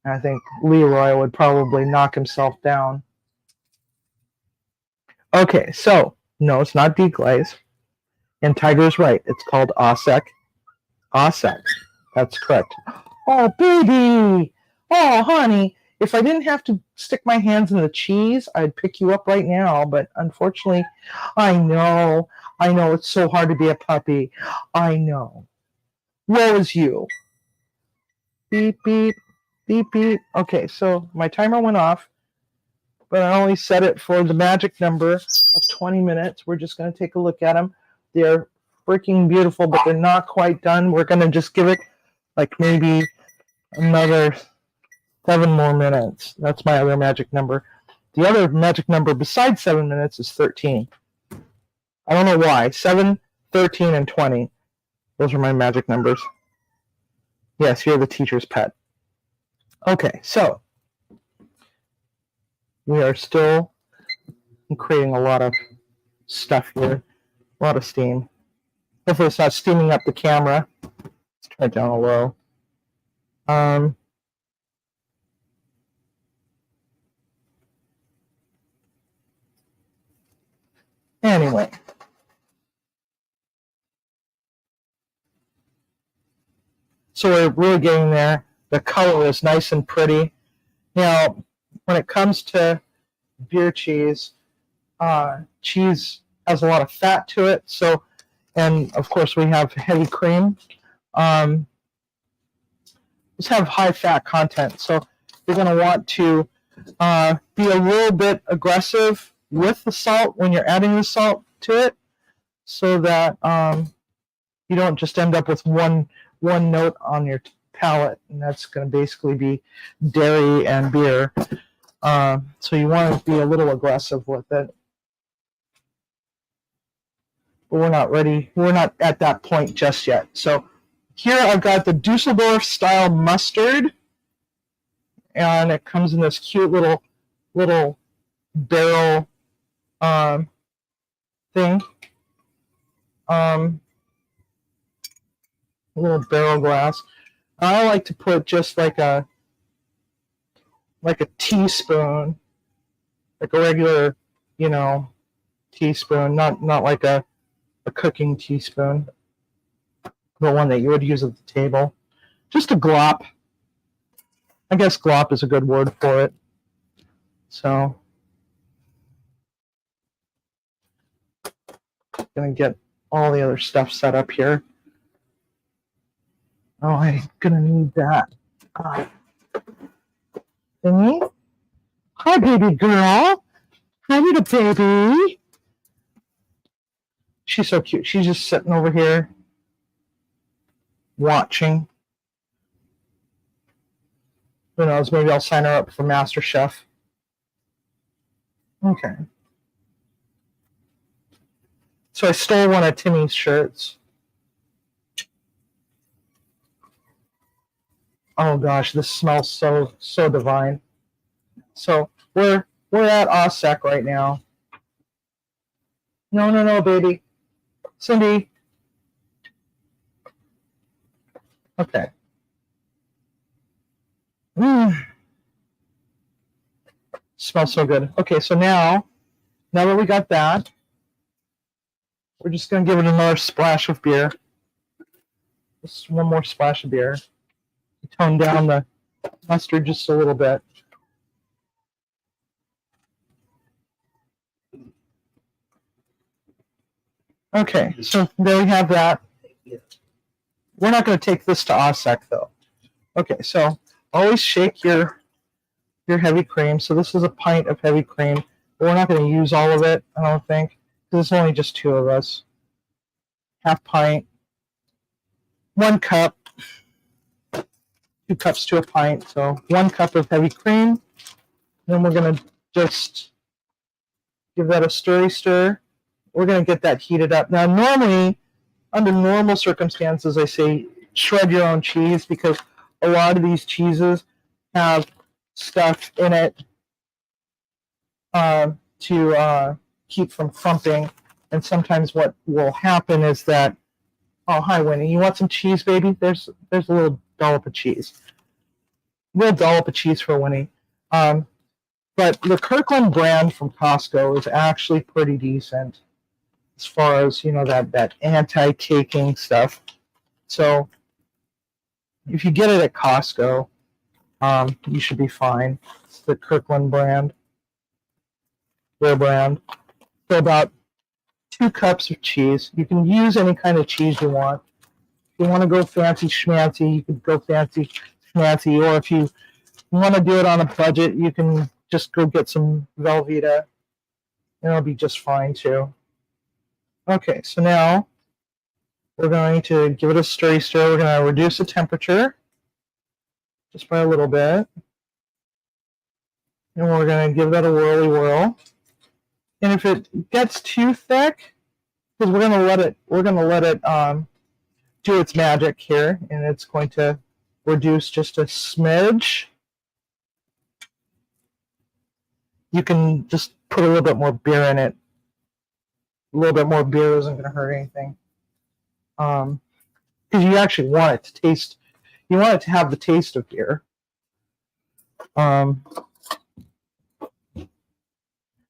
And I think Leroy would probably knock himself down. Okay, so no, it's not deglaze. And Tiger's right. It's called Osek. Osek. That's correct. Oh, baby. Oh, honey. If I didn't have to stick my hands in the cheese, I'd pick you up right now. But unfortunately, I know it's so hard to be a puppy. I know. Woe is you. Beep, beep, beep, beep. Okay, so my timer went off, but I only set it for the magic number of 20 minutes. We're just going to take a look at them. They're freaking beautiful, but they're not quite done. We're going to just give it like maybe another 7 more minutes. That's my other magic number. The other magic number besides 7 minutes is 13. I don't know why. 7, 13, and 20. Those are my magic numbers. Yes, you're the teacher's pet. Okay, so we are still creating a lot of stuff here. A lot of steam. Hopefully it's not steaming up the camera. Let's turn it down a low. Anyway. So we're really getting there. The color is nice and pretty. Now, when it comes to beer cheese, cheese has a lot of fat to it. So, and of course we have heavy cream. Let's have high fat content. So you're going to want to be a little bit aggressive with the salt when you're adding the salt to it, so that you don't just end up with one note on your palate, and that's going to basically be dairy and beer. So you want to be a little aggressive with it. But we're not ready. We're not at that point just yet. So here I've got the Dusseldorf style mustard, and it comes in this cute little barrel thing. A little barrel glass. I like to put just like a teaspoon, like a regular, teaspoon, not like a cooking teaspoon, the one that you would use at the table. Just a glop. I guess glop is a good word for it. So, gonna get all the other stuff set up here. Oh, I'm gonna need that thingy. Hi, baby girl. Hi, little baby. She's so cute. She's just sitting over here watching. Who knows? Maybe I'll sign her up for MasterChef. Okay. So I stole one of Timmy's shirts. Oh gosh, this smells so divine. So we're at OSEC right now. No, baby. Cindy. Okay. Smells so good. Okay, so now that we got that, we're just gonna give it another splash of beer. Just one more splash of beer. Tone down the mustard just a little bit. Okay, so there we have that. We're not going to take this to OSEC though. Okay, so always shake your heavy cream. So this is a pint of heavy cream. But we're not going to use all of it, I don't think, because it's only just two of us. Half pint, 1 cup, 2 cups to a pint. So 1 cup of heavy cream. Then we're going to just give that a stir. We're going to get that heated up. Now, normally, under normal circumstances, I say shred your own cheese because a lot of these cheeses have stuff in it to keep from clumping. And sometimes what will happen is that, oh, hi, Winnie, you want some cheese, baby? There's a little dollop of cheese. We'll dollop of cheese for Winnie. But the Kirkland brand from Costco is actually pretty decent as far as, that anti-caking stuff. So if you get it at Costco, you should be fine. It's the Kirkland brand, their brand. So about 2 cups of cheese. You can use any kind of cheese you want. If you want to go fancy schmancy, you can go fancy schmancy. Or if you want to do it on a budget, you can just go get some Velveeta. And it'll be just fine too. Okay, so now we're going to give it a stir. We're going to reduce the temperature just by a little bit. And we're going to give that a whirl. And if it gets too thick, because we're going to let it do its magic here, and it's going to reduce just a smidge. You can just put a little bit more beer in it. A little bit more beer isn't going to hurt anything. Because you actually want it to taste, you want it to have the taste of beer.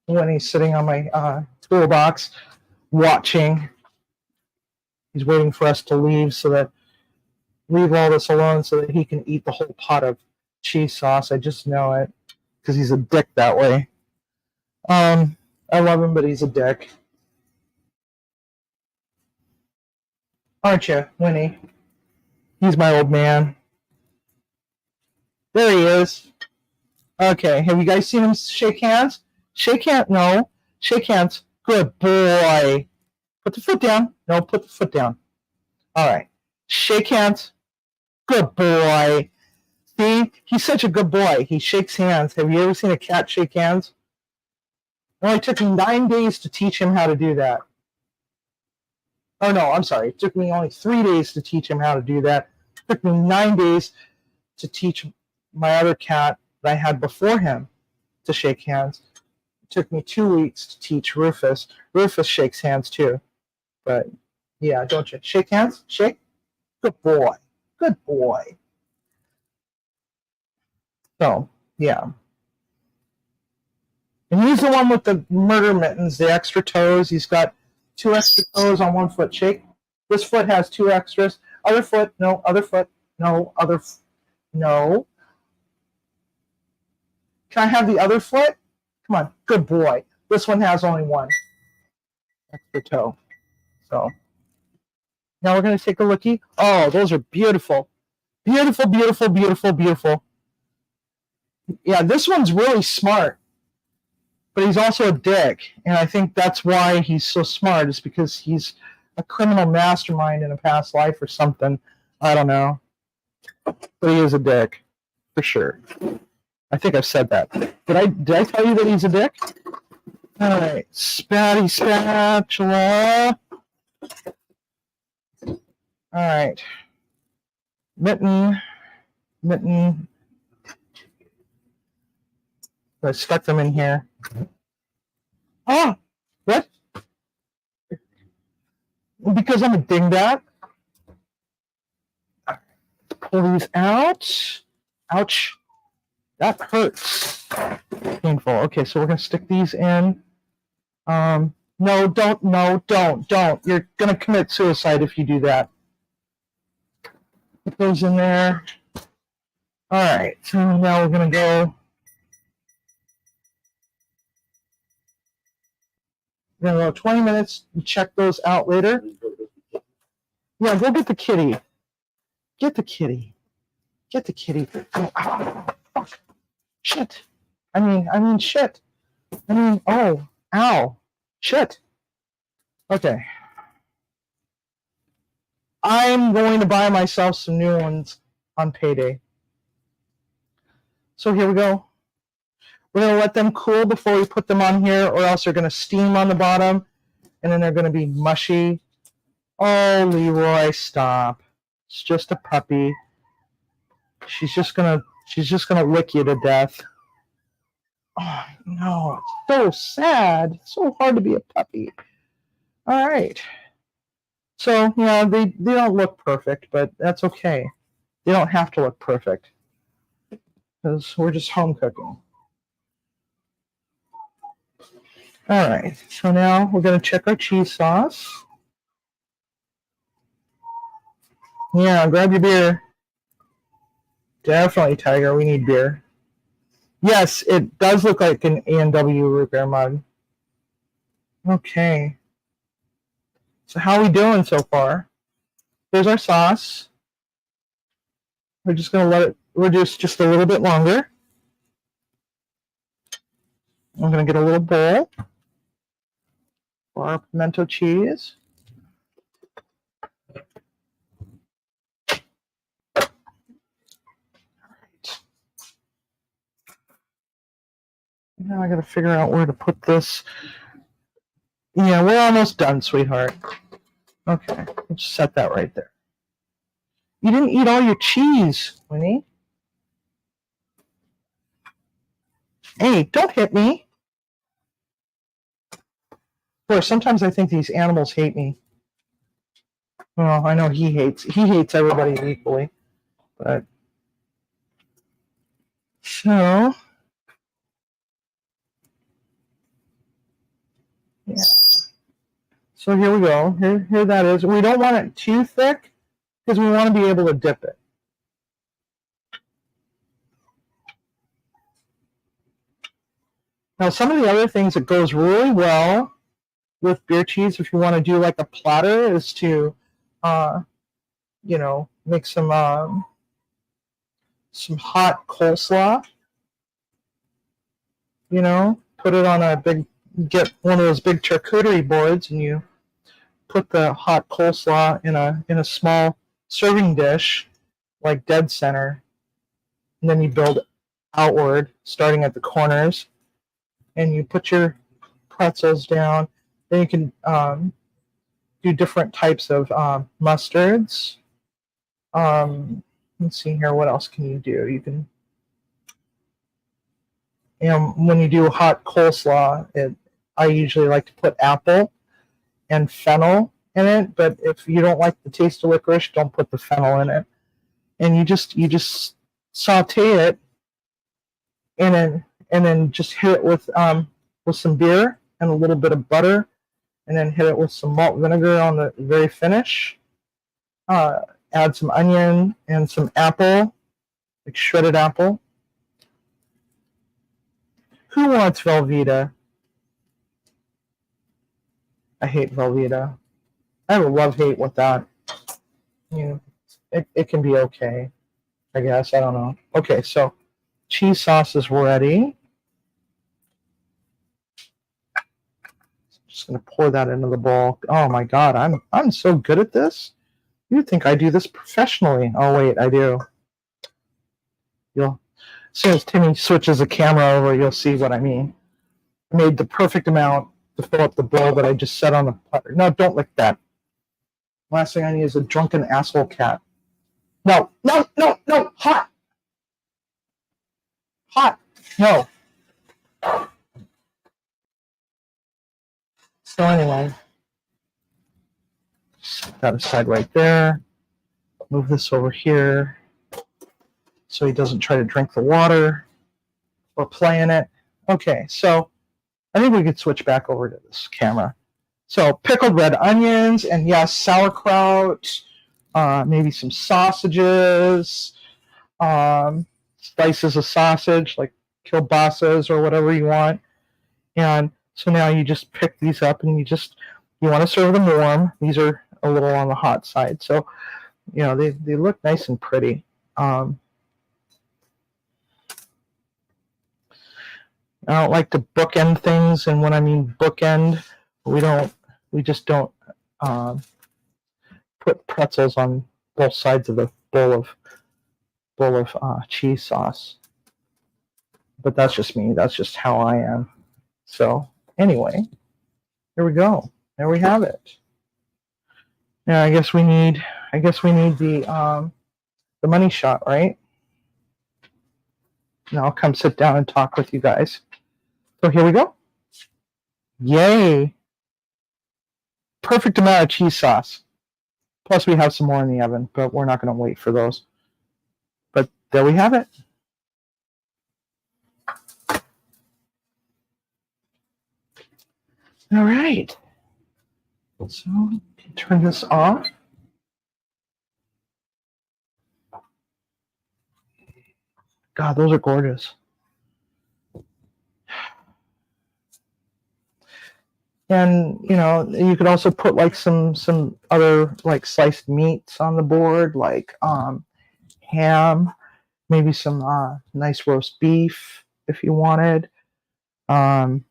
When he's sitting on my toolbox watching, he's waiting for us to leave leave all this alone so that he can eat the whole pot of cheese sauce. I just know it because he's a dick that way. I love him, but he's a dick. Aren't you, Winnie? He's my old man. There he is. Okay, have you guys seen him shake hands? Shake hands. No. Shake hands. Good boy. Put the foot down. No, put the foot down. All right. Shake hands. Good boy. See? He's such a good boy. He shakes hands. Have you ever seen a cat shake hands? It only took me 9 days to teach him how to do that. Oh, no, I'm sorry. It took me only 3 days to teach him how to do that. It took me 9 days to teach my other cat that I had before him to shake hands. It took me 2 weeks to teach Rufus. Rufus shakes hands too. But, yeah, don't you? Shake hands? Shake? Good boy. Good boy. So, yeah. And he's the one with the murder mittens, the extra toes. He's got 2 extra toes on 1 foot. Shake. This foot has 2 extras. Other foot. No. Other foot. No. No. Can I have the other foot? Come on. Good boy. This one has only 1 extra toe. So now we're going to take a lookie. Oh, those are beautiful. Beautiful, beautiful, beautiful, beautiful. Yeah, this one's really smart. But he's also a dick. And I think that's why he's so smart, is because he's a criminal mastermind in a past life or something. I don't know. But he is a dick. For sure. I think I've said that. Did I tell you that he's a dick? All right. Spatula. All right. Mitten. mitten. I stuck them in here. Oh, what? Because I'm a dingbat. Pull these out. Ouch. That hurts. Painful. Okay, so we're going to stick these in. No, don't. You're going to commit suicide if you do that. Put those in there. All right, so now we're going to go. We're going to go 20 minutes. Check those out later. Yeah, go get the kitty. Get the kitty. Get the kitty. Oh, fuck. Shit. I mean, shit. Oh, ow. Shit. Okay. I'm going to buy myself some new ones on payday. So here we go. We're going to let them cool before we put them on here, or else they're going to steam on the bottom, and then they're going to be mushy. Oh, Leroy, stop. It's just a puppy. She's just gonna lick you to death. Oh no, it's so sad. It's so hard to be a puppy. All right. So yeah, they don't look perfect, but that's okay. They don't have to look perfect because we're just home cooking. All right. So now we're gonna check our cheese sauce. Yeah, grab your beer. Definitely, Tiger. We need beer. Yes, it does look like an A&W root beer mug. Okay. So how are we doing so far? Here's our sauce. We're just going to let it reduce just a little bit longer. I'm going to get a little bowl for our pimento cheese. Now I got to figure out where to put this. Yeah, we're almost done, sweetheart. Okay, let's set that right there. You didn't eat all your cheese, Winnie. Hey, don't hit me. Boy, sometimes I think these animals hate me. Well, I know he hates everybody equally, but so yeah. So here we go. Here that is. We don't want it too thick because we want to be able to dip it. Now, some of the other things that goes really well with beer cheese, if you want to do like a platter, is to, make some hot coleslaw. Put it on get one of those big charcuterie boards, and you put the hot coleslaw in a small serving dish, like dead center, and then you build outward, starting at the corners, and you put your pretzels down. Then you can do different types of mustards. Let's see here. What else can you do? You can, when you do hot coleslaw, I usually like to put apple and fennel in it. But if you don't like the taste of licorice, don't put the fennel in it. And you just saute it, and then just hit it with some beer and a little bit of butter, and then hit it with some malt vinegar on the very finish. Add some onion and some apple, like shredded apple. Who wants Velveeta? I hate Velveeta. I have a love-hate with that. It can be okay, I guess. I don't know. Okay, so cheese sauce is ready. Just gonna pour that into the bowl. Oh my God, I'm so good at this. You'd think I do this professionally. Oh wait, I do. As soon as Timmy switches the camera over, you'll see what I mean. I made the perfect amount to fill up the bowl that I just set on the platter. No, don't lick that. Last thing I need is a drunken asshole cat. No, hot. Hot. No. So anyway, set that aside right there. Move this over here so he doesn't try to drink the water or play in it. Okay, so I think we could switch back over to this camera. So pickled red onions and yes, sauerkraut, maybe some sausages, slices of sausage like kielbasa's or whatever you want. And so now you just pick these up and you want to serve them warm. These are a little on the hot side. So, they look nice and pretty. I don't like to bookend things. And when I mean bookend, we just don't put pretzels on both sides of the bowl of cheese sauce. But that's just me. That's just how I am. So anyway, here we go. There we have it. Now I guess we need the money shot, right? Now I'll come sit down and talk with you guys. So here we go. Yay! Perfect amount of cheese sauce. Plus we have some more in the oven, but we're not going to wait for those. But there we have it. All right. So turn this off. God, those are gorgeous. And you could also put like some other like sliced meats on the board, like ham, maybe some nice roast beef if you wanted. Some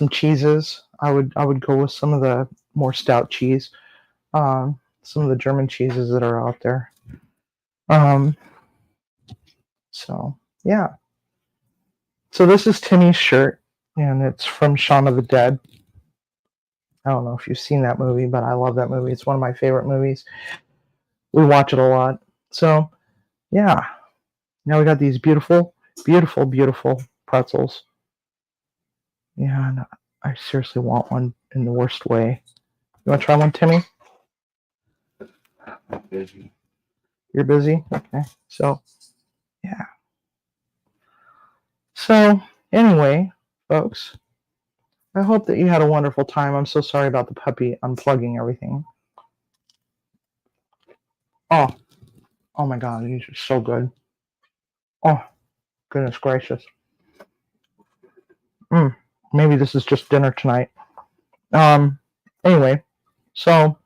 cheeses. I would go with some of the more stout cheese. Some of the German cheeses that are out there. So yeah. So this is Timmy's shirt, and it's from Shaun of the Dead. I don't know if you've seen that movie, but I love that movie. It's one of my favorite movies. We watch it a lot. So yeah. Now we got these beautiful, beautiful, beautiful pretzels. Yeah, and I seriously want one in the worst way. You want to try one, Timmy? I'm busy. You're busy? Okay. So, yeah. So, anyway, folks, I hope that you had a wonderful time. I'm so sorry about the puppy unplugging everything. Oh my God, these are so good. Oh, goodness gracious. Maybe this is just dinner tonight. Anyway, so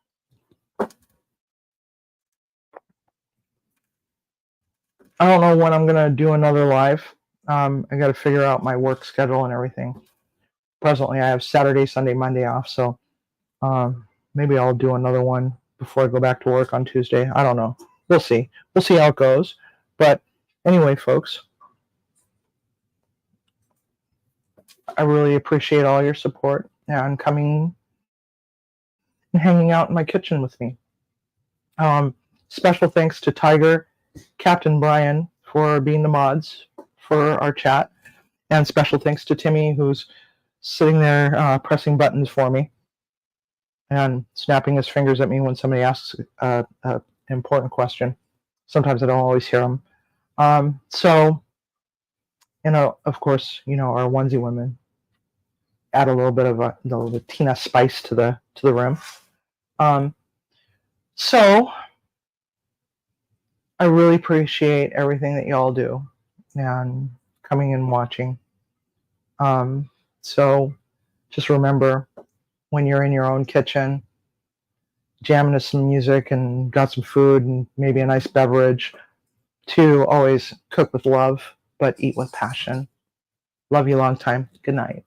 I don't know when I'm gonna do another live. I got to figure out my work schedule and everything. Presently, I have Saturday, Sunday, Monday off, so maybe I'll do another one before I go back to work on Tuesday. I don't know. We'll see. We'll see how it goes. But anyway, folks, I really appreciate all your support and coming and hanging out in my kitchen with me. Special thanks to Tiger, Captain Brian for being the mods for our chat, and special thanks to Timmy, who's sitting there pressing buttons for me and snapping his fingers at me when somebody asks an important question. Sometimes I don't always hear them. So, of course, our onesie women add a little bit of the Latina spice to the room. So I really appreciate everything that y'all do and coming and watching. So just remember, when you're in your own kitchen, jamming to some music and got some food and maybe a nice beverage, to always cook with love, but eat with passion. Love you long time. Good night.